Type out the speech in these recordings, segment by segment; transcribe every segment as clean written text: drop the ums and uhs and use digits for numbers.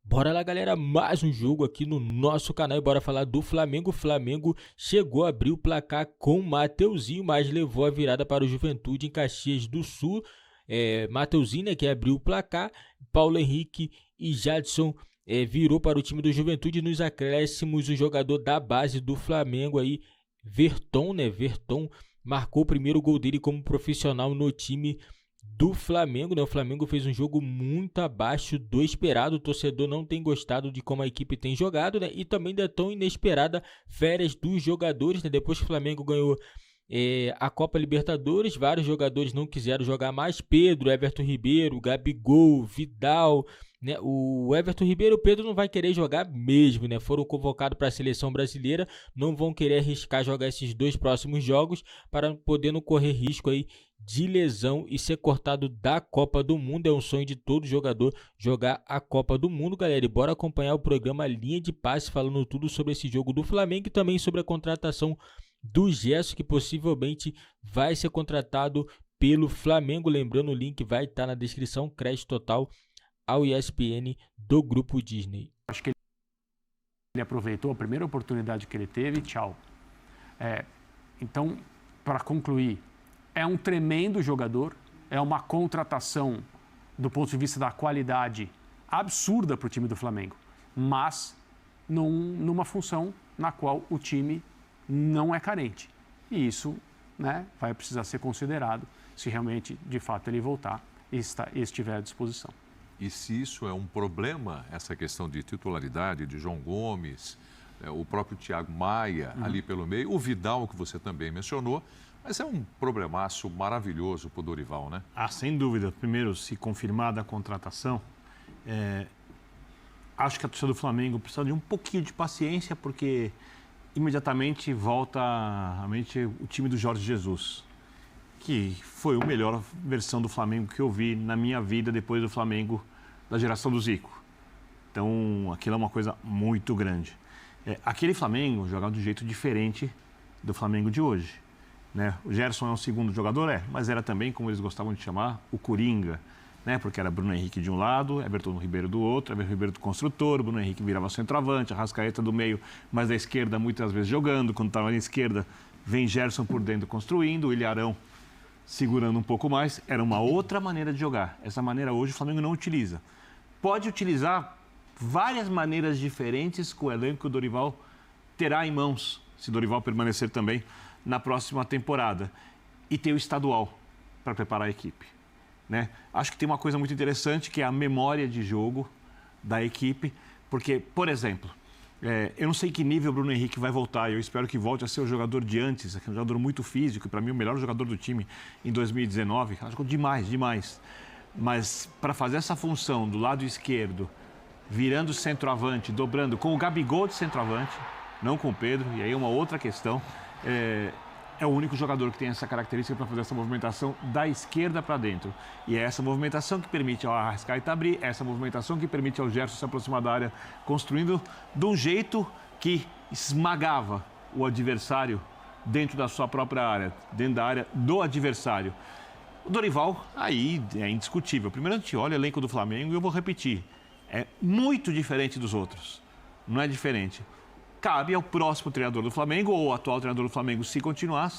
Bora lá, galera, mais um jogo aqui no nosso canal e bora falar do Flamengo. O Flamengo chegou a abrir o placar com o Mateuzinho, mas levou a virada para o Juventude em Caxias do Sul. Mateuzinho, né, que abriu o placar, Paulo Henrique e Jadson virou para o time do Juventude. Nos acréscimos, o jogador da base do Flamengo aí, Verton marcou o primeiro gol dele como profissional no time do Flamengo, né? O Flamengo fez um jogo muito abaixo do esperado. O torcedor não tem gostado de como a equipe tem jogado, né? E também da tão inesperada férias dos jogadores, né? Depois que o Flamengo ganhou a Copa Libertadores, vários jogadores não quiseram jogar mais. Pedro, Everton Ribeiro, Gabigol, Vidal, né? O Everton Ribeiro e o Pedro não vai querer jogar mesmo, né? Foram convocados para a seleção brasileira, não vão querer arriscar jogar esses dois próximos jogos para poder não correr risco aí de lesão e ser cortado da Copa do Mundo. É um sonho de todo jogador jogar a Copa do Mundo, galera. E bora acompanhar o programa Linha de Passe, falando tudo sobre esse jogo do Flamengo e também sobre a contratação do Gerson, que possivelmente vai ser contratado pelo Flamengo. Lembrando, o link vai estar na descrição. Crédito total ao ESPN do Grupo Disney. Acho que ele aproveitou a primeira oportunidade que ele teve, tchau. Então, para concluir, é um tremendo jogador, é uma contratação do ponto de vista da qualidade absurda para o time do Flamengo, mas numa função na qual o time não é carente. E isso, né, vai precisar ser considerado se realmente, de fato, ele voltar e estiver à disposição. E se isso é um problema, essa questão de titularidade de João Gomes, o próprio Thiago Maia ali pelo meio, o Vidal, que você também mencionou, mas é um problemaço maravilhoso para o Dorival, né? Ah, sem dúvida. Primeiro, se confirmada a contratação, acho que a torcida do Flamengo precisa de um pouquinho de paciência, porque imediatamente volta à mente o time do Jorge Jesus, que foi a melhor versão do Flamengo que eu vi na minha vida depois do Flamengo da geração do Zico. Então, aquilo é uma coisa muito grande. Aquele Flamengo jogava de um jeito diferente do Flamengo de hoje, né? O Gerson é um segundo jogador, mas era também, como eles gostavam de chamar, o Coringa, né? Porque era Bruno Henrique de um lado, Everton Ribeiro do outro, Everton Ribeiro do construtor, Bruno Henrique virava centroavante, Arrascaeta do meio, mas da esquerda muitas vezes jogando. Quando estava na esquerda, vem Gerson por dentro construindo, o Ilharão segurando um pouco mais. Era uma outra maneira de jogar. Essa maneira hoje o Flamengo não utiliza. Pode utilizar várias maneiras diferentes com o elenco que o Dorival terá em mãos, se o Dorival permanecer também na próxima temporada. E ter o estadual para preparar a equipe, né? Acho que tem uma coisa muito interessante, que é a memória de jogo da equipe. Porque, por exemplo, eu não sei que nível o Bruno Henrique vai voltar. Eu espero que volte a ser o jogador de antes, um jogador muito físico, para mim o melhor jogador do time em 2019. Acho que demais. Mas para fazer essa função do lado esquerdo, virando centroavante, dobrando, com o Gabigol de centroavante, não com o Pedro, e aí é uma outra questão, é o único jogador que tem essa característica para fazer essa movimentação da esquerda para dentro. E é essa movimentação que permite ao Arrascaeta abrir, essa movimentação que permite ao Gerson se aproximar da área, construindo de um jeito que esmagava o adversário dentro da sua própria área, dentro da área do adversário. O Dorival, aí é indiscutível. Primeiro a gente olha o elenco do Flamengo e eu vou repetir, é muito diferente dos outros. Não é diferente. Cabe ao próximo treinador do Flamengo, ou ao atual treinador do Flamengo, se continuar,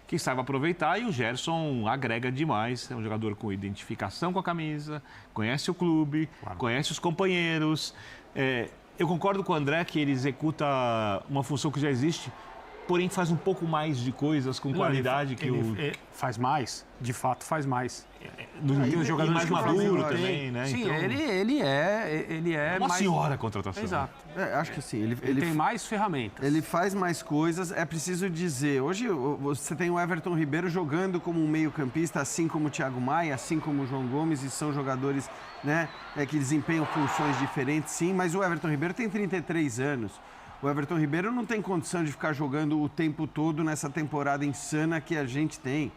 que saiba aproveitar. E o Gerson agrega demais. É um jogador com identificação com a camisa, conhece o clube, claro, conhece os companheiros. Eu concordo com o André que ele executa uma função que já existe, porém faz um pouco mais de coisas com qualidade que o... Faz mais, de fato faz mais. Tem um jogador mais maduro também, né? Sim, então, ele é uma mais... senhora contratação. Exato. Acho que sim. Ele tem mais ferramentas. Ele faz mais coisas. É preciso dizer, hoje você tem o Everton Ribeiro jogando como um meio-campista, assim como o Thiago Maia, assim como o João Gomes, e são jogadores, né, que desempenham funções diferentes, sim, mas o Everton Ribeiro tem 33 anos. O Everton Ribeiro não tem condição de ficar jogando o tempo todo nessa temporada insana que a gente tem.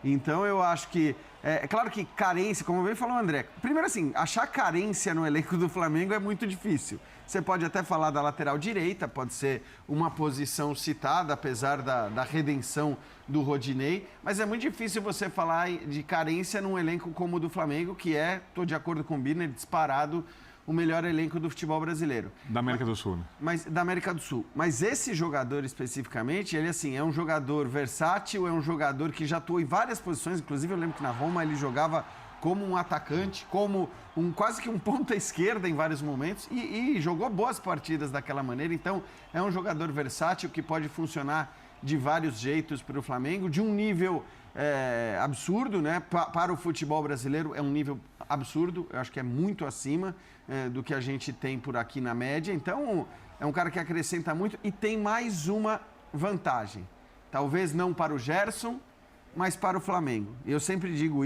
Então, eu acho que... É claro que carência, como bem falou o André. Primeiro, assim, achar carência no elenco do Flamengo é muito difícil. Você pode até falar da lateral direita, pode ser uma posição citada, apesar da redenção do Rodinei. Mas é muito difícil você falar de carência num elenco como o do Flamengo, que estou de acordo com o Birner, disparado o melhor elenco do futebol brasileiro. Da América do Sul, né? Mas da América do Sul. Mas esse jogador especificamente, ele assim, é um jogador versátil, é um jogador que já atuou em várias posições, inclusive eu lembro que na Roma ele jogava como um atacante, como quase que um ponta esquerda em vários momentos e jogou boas partidas daquela maneira. Então, é um jogador versátil que pode funcionar de vários jeitos para o Flamengo, de um nível absurdo, né? Para o futebol brasileiro é um nível absurdo, eu acho que é muito acima do que a gente tem por aqui na média. Então, é um cara que acrescenta muito e tem mais uma vantagem. Talvez não para o Gerson, mas para o Flamengo. Eu sempre digo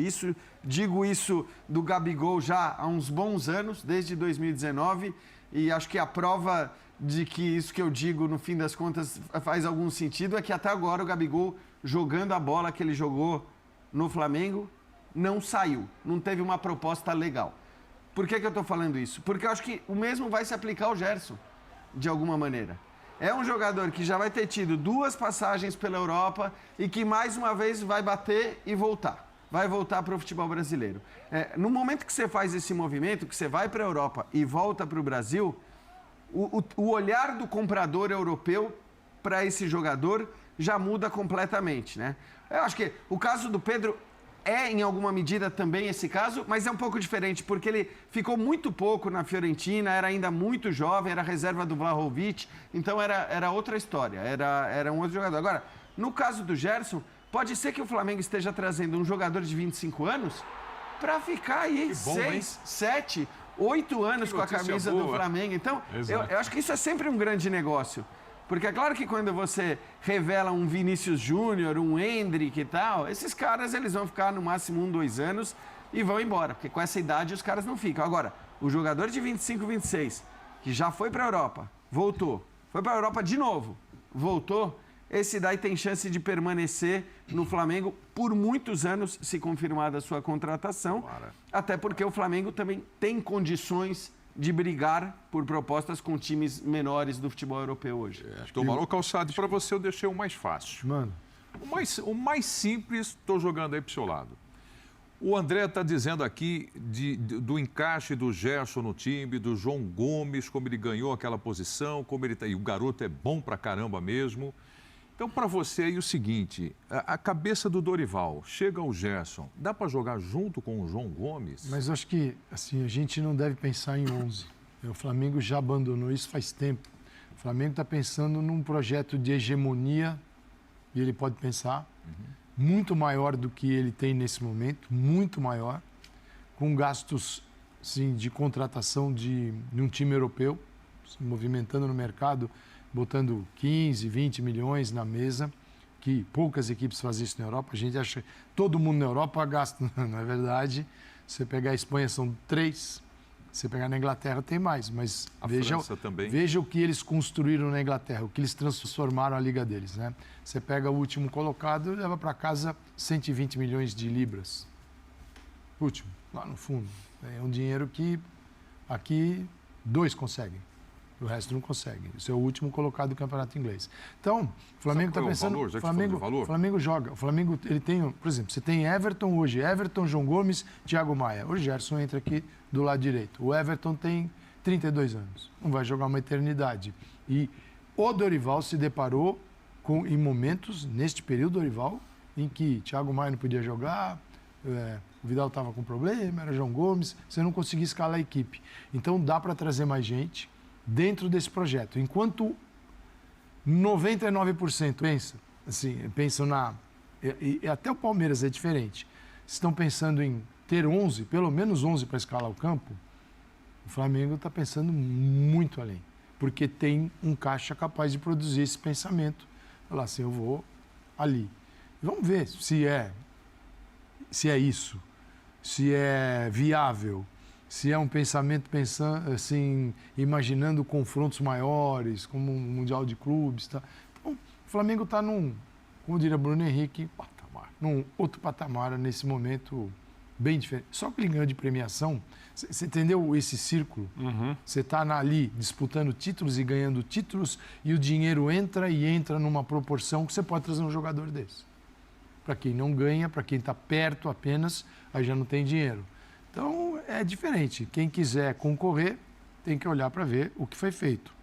isso do Gabigol já há uns bons anos, desde 2019, e acho que a prova de que isso que eu digo, no fim das contas, faz algum sentido, é que até agora o Gabigol, jogando a bola que ele jogou no Flamengo, não saiu, não teve uma proposta legal. Por que eu estou falando isso? Porque eu acho que o mesmo vai se aplicar ao Gerson, de alguma maneira. É um jogador que já vai ter tido 2 passagens pela Europa e que mais uma vez vai bater e voltar. Vai voltar para o futebol brasileiro. No momento que você faz esse movimento, que você vai para a Europa e volta para o Brasil, o olhar do comprador europeu para esse jogador já muda completamente, né? Eu acho que o caso do Pedro em alguma medida também esse caso, mas é um pouco diferente, porque ele ficou muito pouco na Fiorentina, era ainda muito jovem, era reserva do Vlahovic, então era outra história, era um outro jogador. Agora, no caso do Gerson, pode ser que o Flamengo esteja trazendo um jogador de 25 anos para ficar aí 6, 7, 8 anos com a camisa do Flamengo. Então, eu acho que isso é sempre um grande negócio. Porque é claro que quando você revela um Vinícius Júnior, um Endrick e tal, esses caras eles vão ficar no máximo 1, 2 anos e vão embora, porque com essa idade os caras não ficam. Agora, o jogador de 25, 26, que já foi para a Europa, voltou, foi para a Europa de novo, voltou, esse daí tem chance de permanecer no Flamengo por muitos anos, se confirmada a sua contratação, até porque o Flamengo também tem condições de brigar por propostas com times menores do futebol europeu hoje. Tomarou Calçado, para você eu deixei o mais fácil. Mano. O mais simples, estou jogando aí para o seu lado. O André está dizendo aqui do encaixe do Gerson no time, do João Gomes, como ele ganhou aquela posição, como ele tá, e o garoto é bom pra caramba mesmo. Então, para você aí o seguinte, a cabeça do Dorival chega ao Gerson, dá para jogar junto com o João Gomes? Mas eu acho que assim, a gente não deve pensar em 11. O Flamengo já abandonou isso faz tempo. O Flamengo está pensando num projeto de hegemonia, e ele pode pensar, muito maior do que ele tem nesse momento, muito maior, com gastos sim, de contratação de um time europeu, se movimentando no mercado, botando 15, 20 milhões na mesa, que poucas equipes fazem isso na Europa. A gente acha que todo mundo na Europa gasta, não é verdade. Se você pegar a Espanha são 3, se você pegar na Inglaterra tem mais, mas veja o que eles construíram na Inglaterra, o que eles transformaram a liga deles, né? Você pega o último colocado e leva para casa 120 milhões de libras. Último, lá no fundo. É um dinheiro que aqui 2 conseguem. O resto não consegue. Isso é o último colocado do campeonato inglês. Então, o Flamengo está pensando... O Flamengo joga. O Flamengo, ele tem... Por exemplo, você tem Everton hoje. Everton, João Gomes, Thiago Maia. O Gerson entra aqui do lado direito. O Everton tem 32 anos. Não vai jogar uma eternidade. E o Dorival se deparou em momentos, neste período, Dorival, em que Thiago Maia não podia jogar, o Vidal estava com problema, era João Gomes, você não conseguia escalar a equipe. Então, dá para trazer mais gente dentro desse projeto. Enquanto 99% pensam e até o Palmeiras é diferente, estão pensando em ter 11, pelo menos 11 para escalar o campo, o Flamengo está pensando muito além, porque tem um caixa capaz de produzir esse pensamento. Falar assim, eu vou ali. Vamos ver se é isso, se é viável, se é um pensamento pensando, assim, imaginando confrontos maiores, como um Mundial de Clubes. Tá? Então, o Flamengo está como diria Bruno Henrique, num outro patamar nesse momento bem diferente. Só que ele ganhou de premiação, você entendeu esse círculo? Você está ali disputando títulos e ganhando títulos e o dinheiro entra numa proporção que você pode trazer um jogador desse. Para quem não ganha, para quem está perto apenas, aí já não tem dinheiro. Então, é diferente. Quem quiser concorrer, tem que olhar para ver o que foi feito.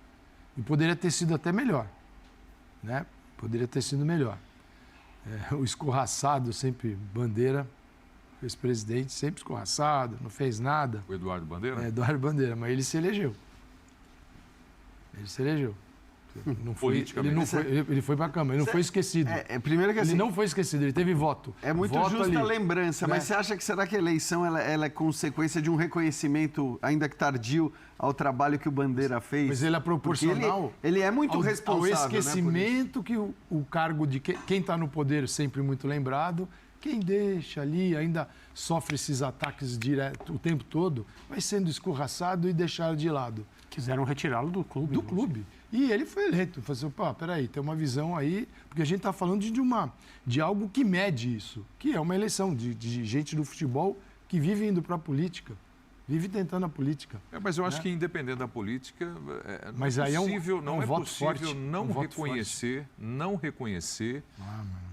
E poderia ter sido até melhor, né? Poderia ter sido melhor. O escorraçado sempre, Bandeira, ex-presidente, sempre escorraçado, não fez nada. O Eduardo Bandeira? Eduardo Bandeira, mas ele se elegeu. Não foi, ele foi para a Câmara, ele não foi esquecido. Primeiro que assim, ele não foi esquecido, ele teve voto. É muito voto justa ali, a lembrança, né? mas você acha que será que a eleição ela é consequência de um reconhecimento, ainda que tardio, ao trabalho que o Bandeira fez? Mas ele é proporcional. Ele é muito responsável. Ao esquecimento que o cargo de quem está no poder, sempre muito lembrado, quem deixa ali, ainda sofre esses ataques direto o tempo todo, vai sendo escorraçado e deixado de lado. Quiseram retirá-lo do clube. Do clube. E ele foi eleito. Falei assim, pá, peraí, tem uma visão aí, porque a gente está falando de algo que mede isso, que é uma eleição de gente do futebol que vive indo para a política, vive tentando a política. Mas eu acho que independente da política, mas não aí é possível, não é possível forte, não reconhecer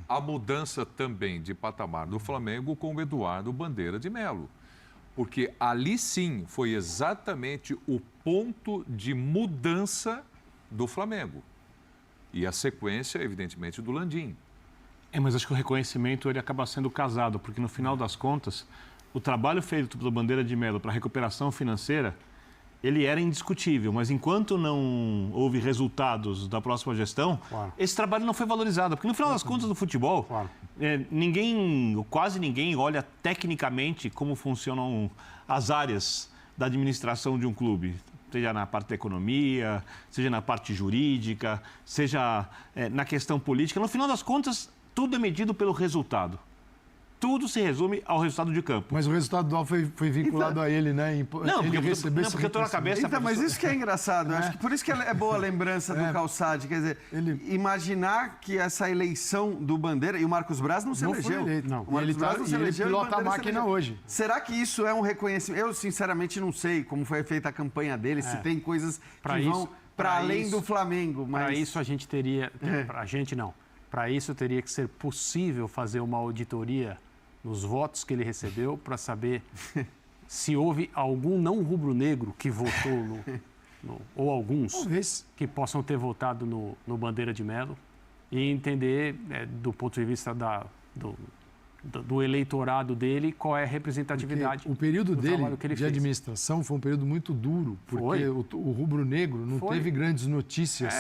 a mudança também de patamar do Flamengo com o Eduardo Bandeira de Melo. Porque ali sim foi exatamente o ponto de mudança do Flamengo. E a sequência, evidentemente, do Landim. Mas acho que o reconhecimento ele acaba sendo casado, porque no final das contas, o trabalho feito pelo Bandeira de Melo para a recuperação financeira, ele era indiscutível, mas enquanto não houve resultados da próxima gestão, esse trabalho não foi valorizado. Porque no final das contas, no futebol, quase ninguém olha tecnicamente como funcionam as áreas da administração de um clube. Seja na parte da economia, seja na parte jurídica, seja na questão política. No final das contas, tudo é medido pelo resultado. Tudo se resume ao resultado de campo. Mas o resultado do foi vinculado a ele, né? Não, porque eu estou na cabeça... mas isso que é engraçado. Acho que por isso que é boa a lembrança do Calçade. Quer dizer, imaginar que essa eleição do Bandeira... E o Marcos Braz não se elegeu. O Marcos Braz não se elegeu. Ele pilota a máquina hoje. Será que isso é um reconhecimento? Eu, sinceramente, não sei como foi feita a campanha dele, se tem coisas que vão para além do Flamengo. Para isso a gente teria... Para a gente não. Para isso teria que ser possível fazer uma auditoria nos votos que ele recebeu para saber se houve algum não rubro-negro que votou ou alguns que possam ter votado no Bandeira de Melo e entender do ponto de vista do eleitorado dele qual é a representatividade. Porque o período dele de administração foi um período muito duro, porque o rubro-negro não teve grandes notícias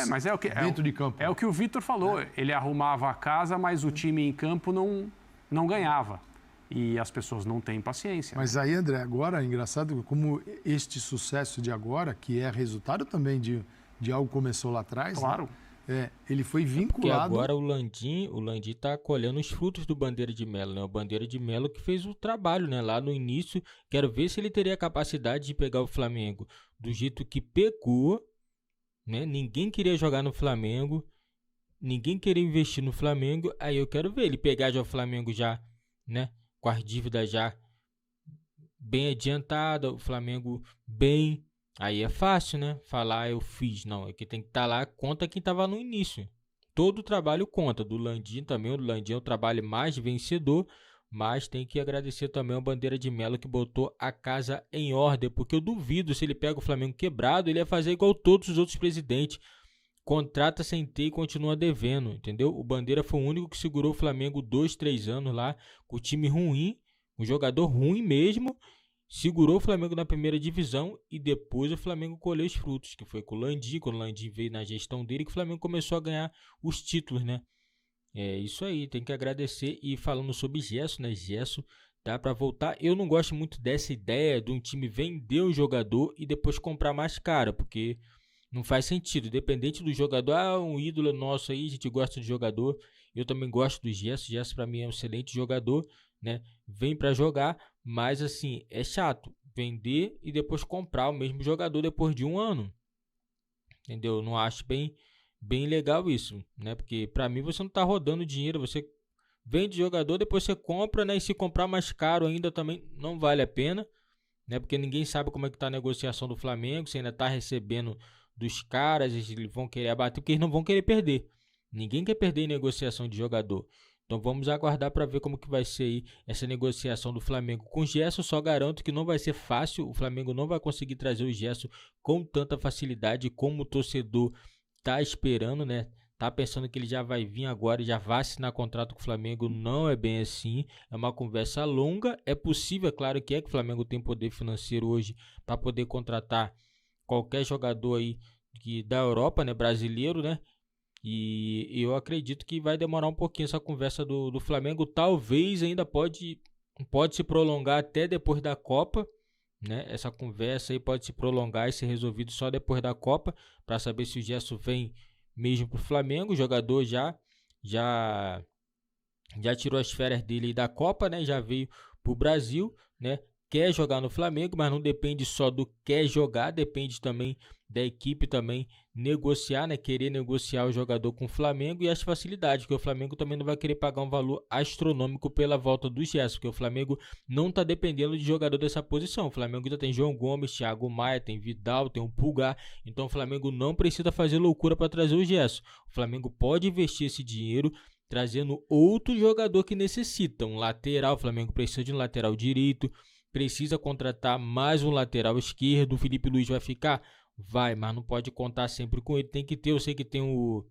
dentro de campo. É o que o Vitor falou. Ele arrumava a casa, mas o time em campo não ganhava. E as pessoas não têm paciência. Mas aí, André, agora é engraçado como este sucesso de agora, que é resultado também de algo que começou lá atrás, claro. Né? Ele foi vinculado... Porque agora o Landim está colhendo os frutos do Bandeira de Melo, né? O Bandeira de Melo que fez o trabalho, né? Lá no início, quero ver se ele teria a capacidade de pegar o Flamengo do jeito que pegou, né? Ninguém queria jogar no Flamengo, ninguém queria investir no Flamengo, aí eu quero ver ele pegar já o Flamengo já, né? Com as dívidas já bem adiantadas, o Flamengo bem... Aí é fácil, né? Falar eu fiz. Não, é que tem que estar lá, conta quem estava no início. Todo o trabalho conta. Do Landim também, o Landim é o trabalho mais vencedor, mas tem que agradecer também ao Bandeira de Melo que botou a casa em ordem, porque eu duvido se ele pega o Flamengo quebrado, ele ia fazer igual todos os outros presidentes. Contrata sem ter e continua devendo, entendeu? O Bandeira foi o único que segurou o Flamengo 2, 3 anos lá, com o time ruim, um jogador ruim mesmo, segurou o Flamengo na primeira divisão e depois o Flamengo colheu os frutos, que foi com o Landim, quando o Landim veio na gestão dele, que o Flamengo começou a ganhar os títulos, né? É isso aí, tem que agradecer. E falando sobre Gerson, né? Gerson dá para voltar. Eu não gosto muito dessa ideia de um time vender o jogador e depois comprar mais caro, porque... não faz sentido, independente do jogador, um ídolo nosso aí, a gente gosta de jogador, eu também gosto do Gerson, Gerson para mim é um excelente jogador, né, vem para jogar, mas assim, é chato, vender e depois comprar o mesmo jogador depois de um ano, entendeu? Eu não acho bem legal isso, né, porque para mim você não tá rodando dinheiro, você vende jogador, depois você compra, né, e se comprar mais caro ainda também não vale a pena, né, porque ninguém sabe como é que tá a negociação do Flamengo, você ainda tá recebendo dos caras, eles vão querer abater, porque eles não vão querer perder. Ninguém quer perder em negociação de jogador. Então vamos aguardar para ver como que vai ser aí essa negociação do Flamengo com o Gerson. Só garanto que não vai ser fácil, o Flamengo não vai conseguir trazer o Gerson com tanta facilidade como o torcedor tá esperando, né? Tá pensando que ele já vai vir agora e já vai assinar contrato com o Flamengo. Não é bem assim, é uma conversa longa. É possível, é claro que o Flamengo tem poder financeiro hoje para poder contratar qualquer jogador aí da Europa, né, brasileiro, né? E eu acredito que vai demorar um pouquinho essa conversa do Flamengo. Talvez ainda pode se prolongar até depois da Copa, né? Essa conversa aí pode se prolongar e ser resolvido só depois da Copa, para saber se o Gerson vem mesmo para o Flamengo. O jogador já tirou as férias dele da Copa, né? Já veio para o Brasil, né? Quer jogar no Flamengo, mas não depende só do quer jogar, depende também da equipe também negociar, né? Querer negociar o jogador com o Flamengo e as facilidades, porque o Flamengo também não vai querer pagar um valor astronômico pela volta do Gerson, porque o Flamengo não está dependendo de jogador dessa posição. O Flamengo ainda tem João Gomes, Thiago Maia, tem Vidal, tem o Pulgar, então o Flamengo não precisa fazer loucura para trazer o Gerson. O Flamengo pode investir esse dinheiro trazendo outro jogador que necessita, um lateral. O Flamengo precisa de um lateral direito, precisa contratar mais um lateral esquerdo. O Felipe Luiz vai ficar? Vai, mas não pode contar sempre com ele. Tem que ter, eu sei que tem o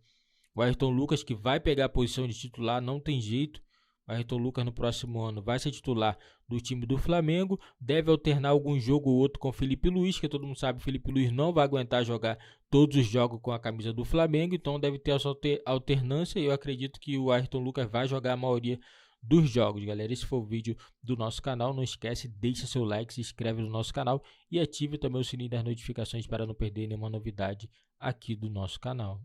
Ayrton Lucas que vai pegar a posição de titular, não tem jeito. O Ayrton Lucas no próximo ano vai ser titular do time do Flamengo. Deve alternar algum jogo ou outro com o Felipe Luiz, que todo mundo sabe que o Felipe Luiz não vai aguentar jogar todos os jogos com a camisa do Flamengo. Então deve ter essa alternância e eu acredito que o Ayrton Lucas vai jogar a maioria dos jogos, galera. Esse foi o vídeo do nosso canal. Não esquece, deixa seu like, se inscreve no nosso canal e ative também o sininho das notificações para não perder nenhuma novidade aqui do nosso canal.